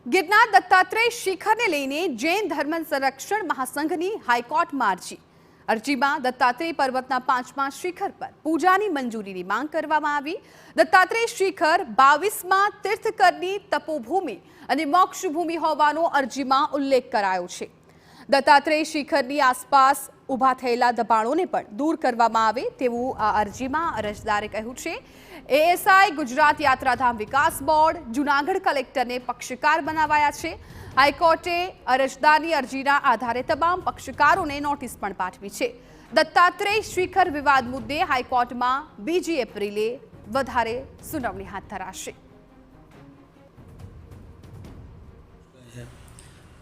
ગિરનાર દત્તાત્રેય શિખરને લઈને જૈન ધર્મ સંરક્ષણ મહાસંઘની હાઈકોર્ટમાં અરજીમાં દત્તાત્રેય પર્વતના 5મા શિખર પર પૂજાની મંજૂરીની માંગ કરવામાં આવી। દત્તાત્રેય શિખર 22મા તીર્થકરની તપોભૂમિ અને મોક્ષભૂમિ હોવાનો અરજીમાં ઉલ્લેખ કરાયો છે। દત્તાત્રેય શિખરની આસપાસ ઊભા થયેલા દબાણોને પણ દૂર કરવામાં આવે તેવું આ અરજીમાં અરજદારે કહ્યું છે। એએસઆઈ ગુજરાત યાત્રાધામ વિકાસ બોર્ડ જૂનાગઢ કલેક્ટરને પક્ષકાર બનાવાયા છે। હાઈકોર્ટે અરજદારની અરજીના આધારે તમામ પક્ષકારોને નોટિસ પણ પાઠવી છે। દત્તાત્રેય શિખર વિવાદ મુદ્દે હાઈકોર્ટમાં 2 એપ્રિલે વધારે સુનાવણી હાથ ધરાશે।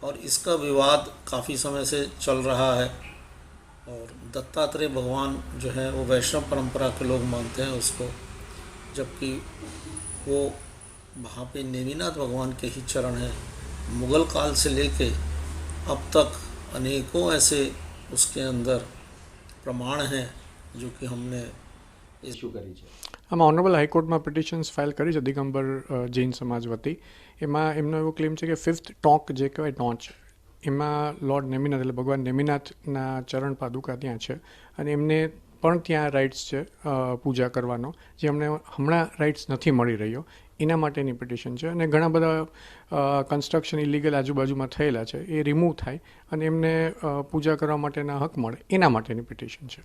और इसका विवाद काफ़ी समय से चल रहा है और दत्तात्रेय भगवान जो है वो वैष्णव परंपरा के लोग मानते हैं उसको, जबकि वो वहाँ पे नेमिनाथ भगवान के ही चरण हैं। मुग़ल काल से लेके अब तक अनेकों ऐसे उसके अंदर प्रमाण हैं जो कि हमने इशू करी है। આમાં ઓનરેબલ હાઈકોર્ટમાં પિટિશન્સ ફાઇલ કરી છે દિગંબર જૈન સમાજ વતી। એમાં એમનો એવો ક્લેમ છે કે 5th ટોંક જે કહેવાય ટોંચ, એમાં લોર્ડ નેમિનાથ એટલે ભગવાન નેમિનાથના ચરણ પાદુકા ત્યાં છે અને એમને પણ ત્યાં રાઇટ્સ છે પૂજા કરવાનો, જે અમને હમણાં રાઇટ્સ નથી મળી રહ્યો, એના માટેની પિટિશન છે। અને ઘણા બધા કન્સ્ટ્રક્શન ઇલીગલ આજુબાજુમાં થયેલા છે એ રિમૂવ થાય અને એમને પૂજા કરવા માટેના હક મળે એના માટેની પિટિશન છે।